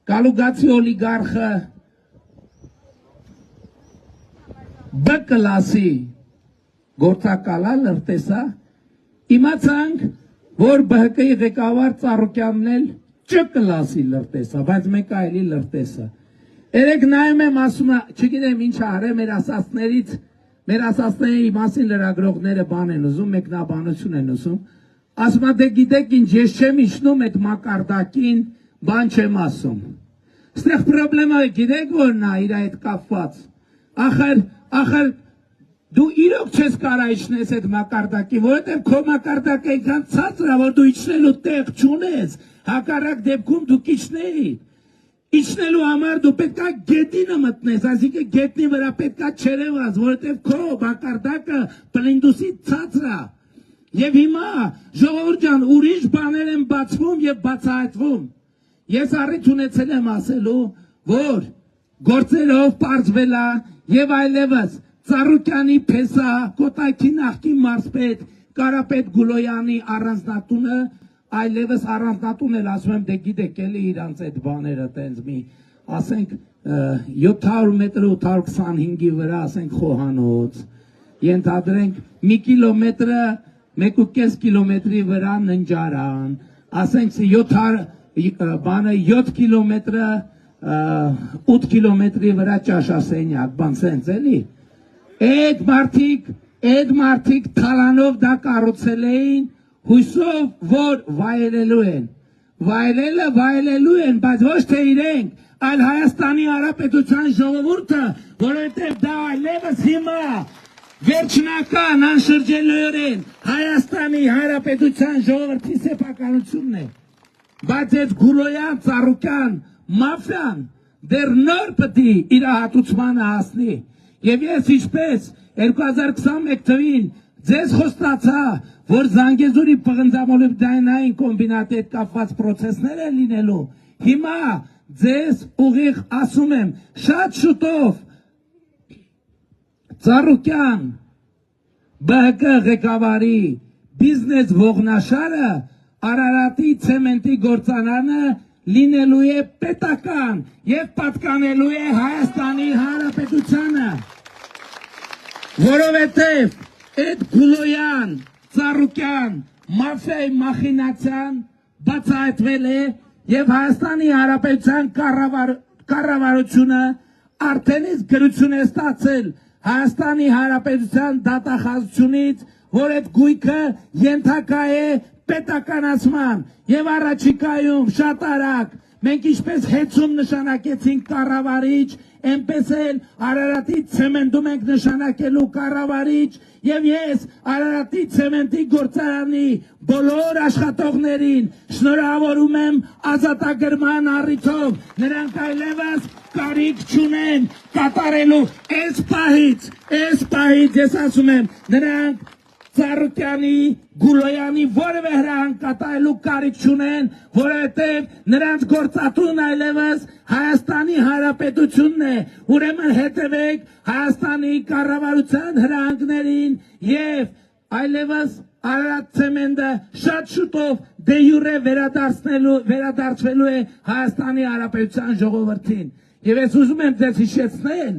Կալուգացի օլիգարխը B կլասի գործակալա լրտեսա իմացանք, որ ԲՀԿ-ի ղեկավար Ծառուկյանն էլ Չ կլասի լրտեսա, բայց մեկ այլի լրտեսա։ Երեք նայում եմ ասում, չգիտեմ ինչ արել մեր ասածների մասին լրագրողները բան են ուզում, մեկնաբանություն են ուզում, ասում դե գիտեք ինչ, ես չեմ իջնում այդ մակարդակին, բան չեմ ասում։ Ստեղ պրոբլեմը գիտեք որն է իր այդ կապված։ Ախր դու իրոք չես կարա իջնես այդ մակարդակին, որովհետև քո մակարդակը այնքան ցածր է, որ դու իջնելու տեղ չունես, հակառակ դեպքում դու իջնեիր։ Իջնելու համար դու պետքա գետինը մտնես, այսինքն գետնի վրա պետքա չերևաս, որովհետև քո մակարդակը պլինդուսի ցածր է։ Եվ հիմա ժողովուրդ ջան, ուրիշ բաներ են բացվում եւ բացահայտվում։ Ես առիթ ունեցել եմ ասելու, որ գործերով պարզվել է եւ այլևս Ծառուկյանի փեսա, Կոտայքի նախկին մարզպետ Կարապետ Գուլոյանի առանձնատունը այլևս առանձնատուն էլ ասում եմ, դե գիտեք էլի իրանց այդ բաները տենց մի, ասենք 700 մետր 825-ի վրա, ասենք խոհանոց, ենթադրենք մի կիլոմետրը 1.5 կիլոմետրի վրա ննջարան, ասենք 7 կիլոմետրը 8 կիլոմետրի վրա ճաշասենյակ, բան սենց էլի, այդ մարդիկ թալանով դա կառուցել էին, հույսով, որ վայելելու են, վայելելու են, բայց ոչ թե իրենք, այլ Հայաստանի Հանրապետության ժողովուրդը, որովհետև դա այլևս հիմա վերջնական անշրջելիորեն Հայաստանի Հանրապետության ժողովրդի սեփականությունն է, բայց այդ Գուլոյան, Ծառուկյան, մաֆիան դեռ նոր պտի իր հատուցմանը հասնի, եւ ես ինչպես 2021 թվին ձեզ խոստացա, որ Զանգեզուրի պղնձամոլիբդենային կոմբինատի հետ կապված պրոցեսներ են լինելու, հիմա ձեզ ուղիղ ասում եմ, շատ շուտով Ծառուկյան ԲՀԿ ղեկավարի բիզնես ողնաշարը Արարատի ցեմենտի գործարանը լինելու է պետական եւ պատկանելու է Հայաստանի Հանրապետությանը, որովհետեւ այդ Գուլոյան, Ծառուկյան, մաֆիայի մախինացիան բացահայտվել է եւ Հայաստանի Հանրապետության կառավարությունը արդեն իսկ գրություն է ստացել Հայաստանի Հանրապետության դատախազությունից, որ այդ գույքը ենթակա է պետականացման եւ առաջիկայում շատ արագ մենք ինչպես հեծում նշանակեցինք կառավարիչ, այնպես էլ Արարատի ցեմենտում ենք նշանակելու կառավարիչ եւ ես Արարատի ցեմենտի գործարանի բոլոր աշխատողներին շնորհավորում եմ ազատագրման առիթով, նրանք այլևս կարիք չունեն կատարելու այս պահից ես ասում եմ, նրանք Ծառուկյանի, Գուլոյանի որևէ հրահանգ կատարելու կարիք չունեն, որովհետև նրանց գործատուն այլևս Հայաստանի Հանրապետությունն է, ուրեմն հետևեք Հայաստանի կառավարության հրահանգներին եւ այլևս Արարատ ցեմենտը շատ շուտով դե յուրե վերադարձվելու է Հայաստանի Հանրապետության ժողովրդին։ Եվ ես ուզում եմ ձեզ հիշեցնել,